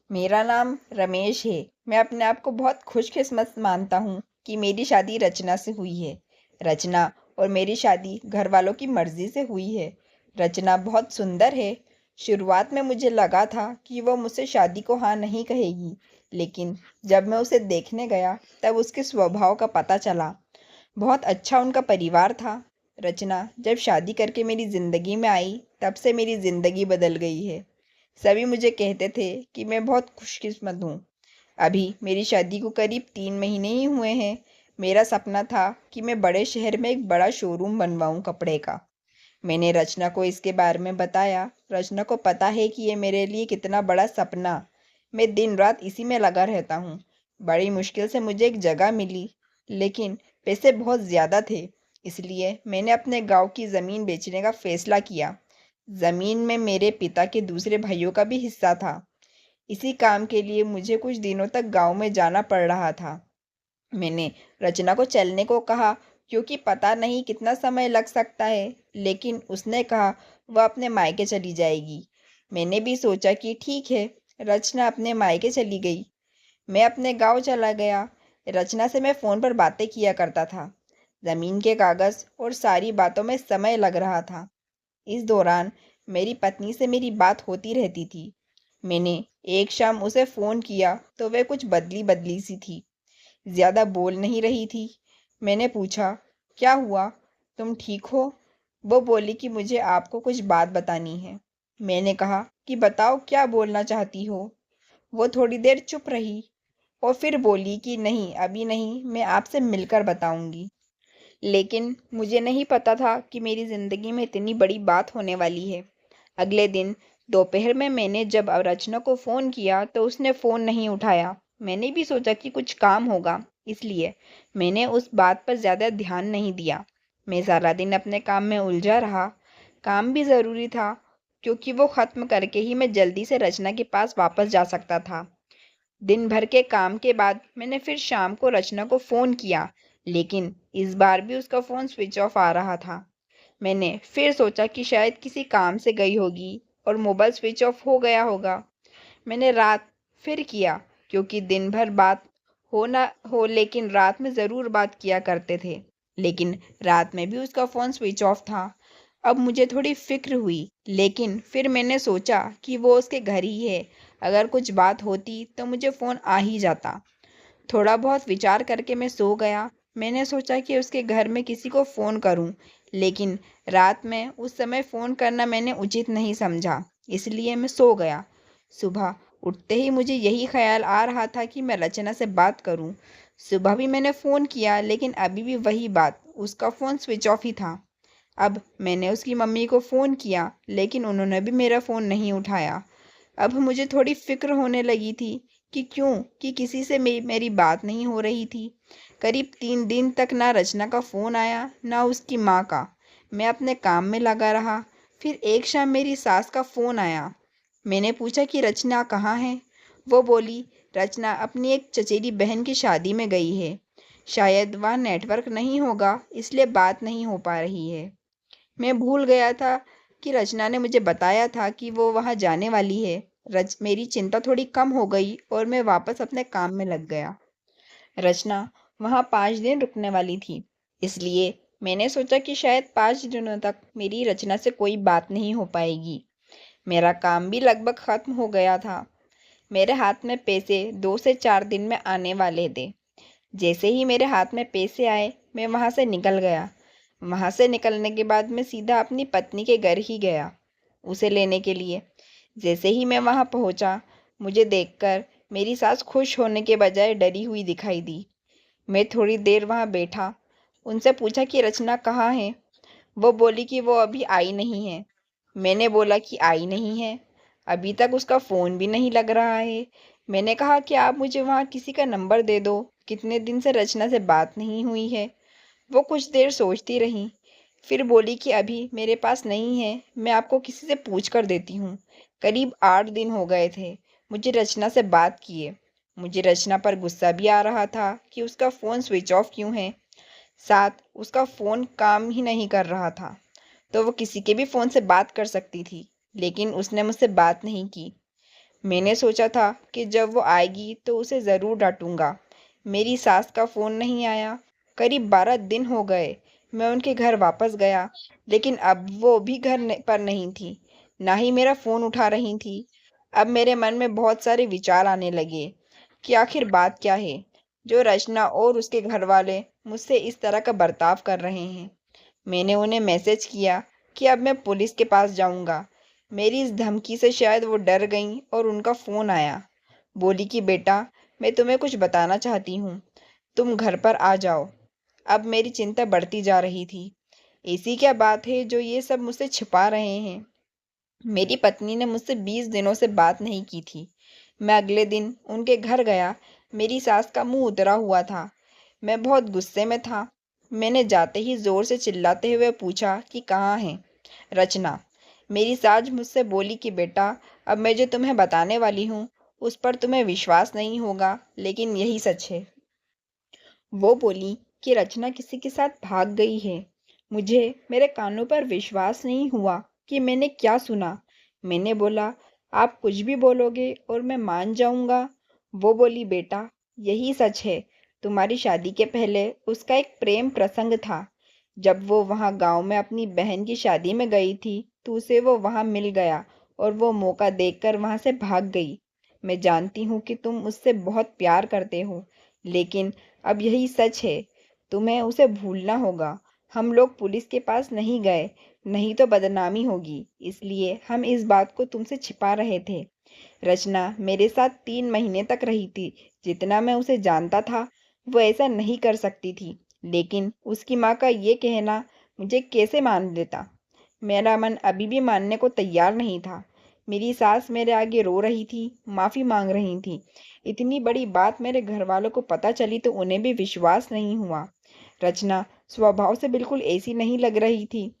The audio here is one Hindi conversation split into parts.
मेरा नाम रमेश है। मैं अपने आप को बहुत खुशकिस्मत मानता हूँ कि मेरी शादी रचना से हुई है। रचना और मेरी शादी घर वालों की मर्ज़ी से हुई है। रचना बहुत सुंदर है। शुरुआत में मुझे लगा था कि वो मुझसे शादी को हाँ नहीं कहेगी, लेकिन जब मैं उसे देखने गया तब उसके स्वभाव का पता चला। बहुत अच्छा उनका परिवार था। रचना जब शादी करके मेरी ज़िंदगी में आई, तब से मेरी ज़िंदगी बदल गई है। सभी मुझे कहते थे कि मैं बहुत खुशकिस्मत हूँ। अभी मेरी शादी को करीब 3 महीने ही हुए हैं। मेरा सपना था कि मैं बड़े शहर में एक बड़ा शोरूम बनवाऊँ कपड़े का। मैंने रचना को इसके बारे में बताया। रचना को पता है कि ये मेरे लिए कितना बड़ा सपना। मैं दिन रात इसी में लगा रहता हूँ। बड़ी मुश्किल से मुझे एक जगह मिली, लेकिन पैसे बहुत ज़्यादा थे। इसलिए मैंने अपने गांव की ज़मीन बेचने का फैसला किया। ज़मीन में मेरे पिता के दूसरे भाइयों का भी हिस्सा था। इसी काम के लिए मुझे कुछ दिनों तक गांव में जाना पड़ रहा था। मैंने रचना को चलने को कहा, क्योंकि पता नहीं कितना समय लग सकता है, लेकिन उसने कहा वह अपने मायके चली जाएगी। मैंने भी सोचा कि ठीक है। रचना अपने मायके चली गई। मैं अपने गांव चला गया। रचना से मैं फ़ोन पर बातें किया करता था। ज़मीन के कागज़ और सारी बातों में समय लग रहा था। इस दौरान मेरी पत्नी से मेरी बात होती रहती थी। मैंने एक शाम उसे फ़ोन किया तो वह कुछ बदली बदली सी थी, ज़्यादा बोल नहीं रही थी। मैंने पूछा, क्या हुआ, तुम ठीक हो? वो बोली कि मुझे आपको कुछ बात बतानी है। मैंने कहा कि बताओ, क्या बोलना चाहती हो? वो थोड़ी देर चुप रही और फिर बोली कि नहीं, अभी नहीं, मैं आपसे मिलकर बताऊंगी। लेकिन मुझे नहीं पता था कि मेरी ज़िंदगी में इतनी बड़ी बात होने वाली है। अगले दिन दोपहर में मैंने जब रचना को फ़ोन किया तो उसने फ़ोन नहीं उठाया। मैंने भी सोचा कि कुछ काम होगा, इसलिए मैंने उस बात पर ज़्यादा ध्यान नहीं दिया। मैं सारा दिन अपने काम में उलझा रहा। काम भी ज़रूरी था, क्योंकि वो ख़त्म करके ही मैं जल्दी से रचना के पास वापस जा सकता था। दिन भर के काम के बाद मैंने फिर शाम को रचना को फ़ोन किया, लेकिन इस बार भी उसका फ़ोन स्विच ऑफ आ रहा था। मैंने फिर सोचा कि शायद किसी काम से गई होगी और मोबाइल स्विच ऑफ हो गया होगा। मैंने रात फिर किया, क्योंकि दिन भर बात हो ना हो, लेकिन रात में ज़रूर बात किया करते थे। लेकिन रात में भी उसका फ़ोन स्विच ऑफ था। अब मुझे थोड़ी फिक्र हुई, लेकिन फिर मैंने सोचा कि वो उसके घर ही है। अगर कुछ बात होती तो मुझे फ़ोन आ ही जाता। थोड़ा बहुत विचार करके मैं सो गया। मैंने सोचा कि उसके घर में किसी को फ़ोन करूं, लेकिन रात में उस समय फ़ोन करना मैंने उचित नहीं समझा, इसलिए मैं सो गया। सुबह उठते ही मुझे यही ख्याल आ रहा था कि मैं रचना से बात करूं। सुबह भी मैंने फ़ोन किया, लेकिन अभी भी वही बात, उसका फ़ोन स्विच ऑफ ही था। अब मैंने उसकी मम्मी को फ़ोन किया, लेकिन उन्होंने भी मेरा फ़ोन नहीं उठाया। अब मुझे थोड़ी फ़िक्र होने लगी थी कि क्यों कि किसी से मेरी बात नहीं हो रही थी। करीब 3 दिन तक ना रचना का फ़ोन आया, ना उसकी माँ का। मैं अपने काम में लगा रहा। फिर एक शाम मेरी सास का फ़ोन आया। मैंने पूछा कि रचना कहाँ है? वो बोली, रचना अपनी एक चचेरी बहन की शादी में गई है। शायद वहाँ नेटवर्क नहीं होगा, इसलिए बात नहीं हो पा रही है। मैं भूल गया था कि रचना ने मुझे बताया था कि वो वहाँ जाने वाली है। मेरी चिंता थोड़ी कम हो गई और मैं वापस अपने काम में लग गया। रचना वहाँ 5 दिन रुकने वाली थी, इसलिए मैंने सोचा कि शायद 5 दिनों तक मेरी रचना से कोई बात नहीं हो पाएगी। मेरा काम भी लगभग खत्म हो गया था। मेरे हाथ में पैसे 2 से 4 दिन में आने वाले थे। जैसे ही मेरे हाथ में पैसे आए, मैं वहाँ से निकल गया। वहाँ से निकलने के बाद मैं सीधा अपनी पत्नी के घर ही गया, उसे लेने के लिए। जैसे ही मैं वहाँ पहुँचा, मुझे देखकर मेरी सास खुश होने के बजाय डरी हुई दिखाई दी। मैं थोड़ी देर वहाँ बैठा, उनसे पूछा कि रचना कहाँ है? वो बोली कि वो अभी आई नहीं है। मैंने बोला कि आई नहीं है, अभी तक उसका फ़ोन भी नहीं लग रहा है। मैंने कहा कि आप मुझे वहाँ किसी का नंबर दे दो, कितने दिन से रचना से बात नहीं हुई है। वो कुछ देर सोचती रही, फिर बोली कि अभी मेरे पास नहीं है, मैं आपको किसी से पूछ कर देती हूँ। करीब 8 दिन हो गए थे मुझे रचना से बात किए। मुझे रचना पर गुस्सा भी आ रहा था कि उसका फ़ोन स्विच ऑफ क्यों है। साथ उसका फ़ोन काम ही नहीं कर रहा था, तो वो किसी के भी फ़ोन से बात कर सकती थी, लेकिन उसने मुझसे बात नहीं की। मैंने सोचा था कि जब वो आएगी तो उसे ज़रूर डांटूंगा। मेरी सास का फ़ोन नहीं आया। करीब 12 दिन हो गए। मैं उनके घर वापस गया, लेकिन अब वो भी पर नहीं थी, ना ही मेरा फ़ोन उठा रही थी। अब मेरे मन में बहुत सारे विचार आने लगे कि आखिर बात क्या है जो रचना और उसके घर वाले मुझसे इस तरह का बर्ताव कर रहे हैं। मैंने उन्हें मैसेज किया कि अब मैं पुलिस के पास जाऊंगा। मेरी इस धमकी से शायद वो डर गईं और उनका फ़ोन आया। बोली कि बेटा, मैं तुम्हें कुछ बताना चाहती हूँ, तुम घर पर आ जाओ। अब मेरी चिंता बढ़ती जा रही थी। ऐसी क्या बात है जो ये सब मुझसे छिपा रहे हैं? मेरी पत्नी ने मुझसे 20 दिनों से बात नहीं की थी। मैं अगले दिन उनके घर गया। मेरी सास का मुंह उतरा हुआ था। मैं बहुत गुस्से में था। मैंने जाते ही जोर से चिल्लाते हुए पूछा कि कहाँ है रचना। मेरी सास मुझसे बोली कि बेटा, अब मैं जो तुम्हें बताने वाली हूँ उस पर तुम्हें विश्वास नहीं होगा, लेकिन यही सच है। वो बोली कि रचना किसी के साथ भाग गई है। मुझे मेरे कानों पर विश्वास नहीं हुआ कि मैंने क्या सुना। मैंने बोला, आप कुछ भी बोलोगे और मैं मान जाऊंगा। वो बोली, बेटा, यही सच है। तुम्हारी शादी के पहले उसका एक प्रेम प्रसंग था। जब वो वहाँ गांव में अपनी बहन की शादी में गई थी तो उसे वो वहाँ मिल गया और वो मौका देखकर वहाँ से भाग गई। मैं जानती हूँ कि तुम उससे बहुत प्यार करते हो, लेकिन अब यही सच है। तुम्हें उसे भूलना होगा। हम लोग पुलिस के पास नहीं गए, नहीं तो बदनामी होगी, इसलिए हम इस बात को तुमसे छिपा रहे थे। रचना मेरे साथ 3 महीने तक रही थी। जितना मैं उसे जानता था वो ऐसा नहीं कर सकती थी, लेकिन उसकी माँ का ये कहना मुझे कैसे मान लेता। मेरा मन अभी भी मानने को तैयार नहीं था। मेरी सास मेरे आगे रो रही थी, माफ़ी मांग रही थी। इतनी बड़ी बात मेरे घर वालों को पता चली तो उन्हें भी विश्वास नहीं हुआ। रचना स्वभाव से बिल्कुल ऐसी नहीं लग रही थी।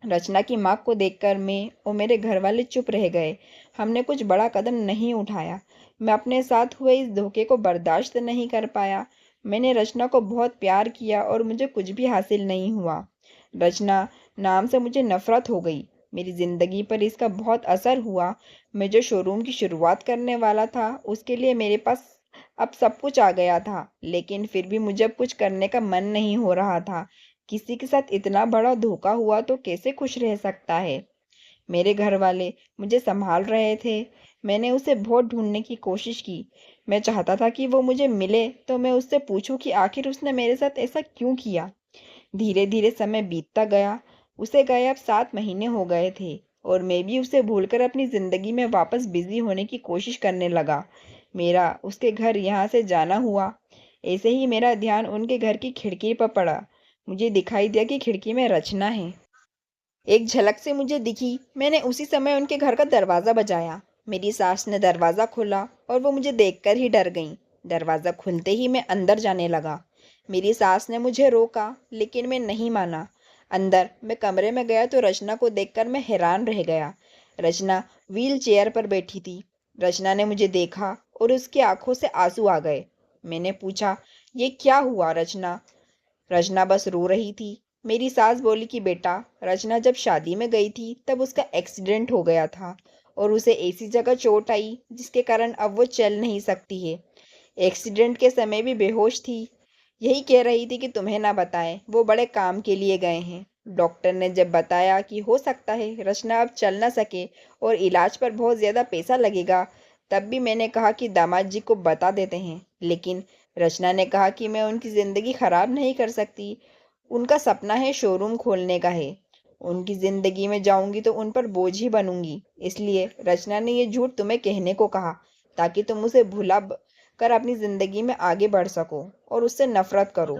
रचना की माँ को देखकर मैं और मेरे घर वाले चुप रह गए। हमने कुछ बड़ा कदम नहीं उठाया। मैं अपने साथ हुए इस धोखे को बर्दाश्त नहीं कर पाया। मैंने रचना को बहुत प्यार किया और मुझे कुछ भी हासिल नहीं हुआ। रचना नाम से मुझे नफरत हो गई। मेरी जिंदगी पर इसका बहुत असर हुआ। मैं जो शोरूम की शुरुआत करने वाला था उसके लिए मेरे पास अब सब कुछ आ गया था, लेकिन फिर भी मुझे अब कुछ करने का मन नहीं हो रहा था। किसी के साथ इतना बड़ा धोखा हुआ तो कैसे खुश रह सकता है। मेरे घर वाले मुझे संभाल रहे थे। मैंने उसे बहुत ढूंढने की कोशिश की। मैं चाहता था कि वो मुझे मिले तो मैं उससे पूछूं कि आखिर उसने मेरे साथ ऐसा क्यों किया। धीरे धीरे समय बीतता गया। उसे गए अब 7 महीने हो गए थे और मैं भी उसे भूलकर अपनी जिंदगी में वापस बिजी होने की कोशिश करने लगा। मेरा उसके घर यहाँ से जाना हुआ। ऐसे ही मेरा ध्यान उनके घर की खिड़की पर पड़ा। मुझे दिखाई दिया कि खिड़की में रचना है। एक झलक से मुझे दिखी। मैंने उसी समय उनके घर का दरवाज़ा बजाया। मेरी सास ने दरवाज़ा खोला और वो मुझे देखकर ही डर गईं। दरवाज़ा खुलते ही मैं अंदर जाने लगा। मेरी सास ने मुझे रोका, लेकिन मैं नहीं माना। अंदर मैं कमरे में गया तो रचना को देखकर मैं हैरान रह गया। रचना व्हील चेयर पर बैठी थी। रचना ने मुझे देखा और उसकी आंखों से आंसू आ गए। मैंने पूछा, ये क्या हुआ रचना? रचना बस रो रही थी। मेरी सास बोली कि बेटा, रचना जब शादी में गई थी तब उसका एक्सीडेंट हो गया था और उसे ऐसी जगह चोट आई जिसके कारण अब वो चल नहीं सकती है। एक्सीडेंट के समय भी बेहोश थी। यही कह रही थी कि तुम्हें ना बताएं, वो बड़े काम के लिए गए हैं। डॉक्टर ने जब बताया कि हो सकता है रचना अब चल ना सके और इलाज पर बहुत ज़्यादा पैसा लगेगा, तब भी मैंने कहा कि दामाद जी को बता देते हैं। लेकिन रचना ने कहा कि मैं उनकी ज़िंदगी ख़राब नहीं कर सकती। उनका सपना है शोरूम खोलने का है। उनकी ज़िंदगी में जाऊंगी तो उन पर बोझ ही बनूंगी। इसलिए रचना ने ये झूठ तुम्हें कहने को कहा ताकि तुम उसे भुला कर अपनी ज़िंदगी में आगे बढ़ सको और उससे नफरत करो।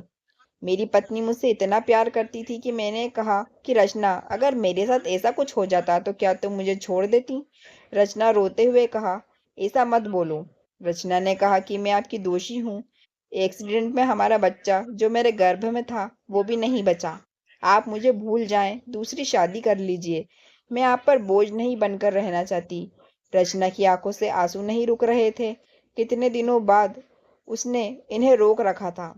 मेरी पत्नी मुझसे इतना प्यार करती थी कि मैंने कहा कि रचना, अगर मेरे साथ ऐसा कुछ हो जाता तो क्या तुम मुझे छोड़ देती? रचना रोते हुए कहा, ऐसा मत बोलो। रचना ने कहा कि मैं आपकी दोषी हूँ। एक्सीडेंट में हमारा बच्चा जो मेरे गर्भ में था वो भी नहीं बचा। आप मुझे भूल जाएं, दूसरी शादी कर लीजिए। मैं आप पर बोझ नहीं बनकर रहना चाहती। रचना की आंखों से आंसू नहीं रुक रहे थे। कितने दिनों बाद उसने इन्हें रोक रखा था।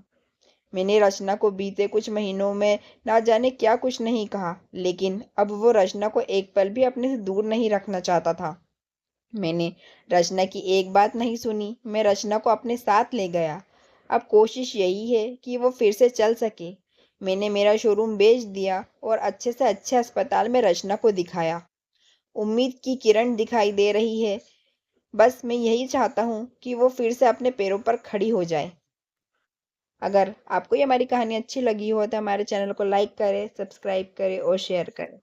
मैंने रचना को बीते कुछ महीनों में ना जाने क्या कुछ नहीं कहा, लेकिन अब वो रचना को एक पल भी अपने से दूर नहीं रखना चाहता था। मैंने रचना की एक बात नहीं सुनी। मैं रचना को अपने साथ ले गया। अब कोशिश यही है कि वो फिर से चल सके। मैंने मेरा शोरूम बेच दिया और अच्छे से अच्छे अस्पताल में रचना को दिखाया। उम्मीद की किरण दिखाई दे रही है। बस मैं यही चाहता हूँ कि वो फिर से अपने पैरों पर खड़ी हो जाए। अगर आपको ये हमारी कहानी अच्छी लगी हो तो हमारे चैनल को लाइक करें, सब्सक्राइब करें और शेयर करें।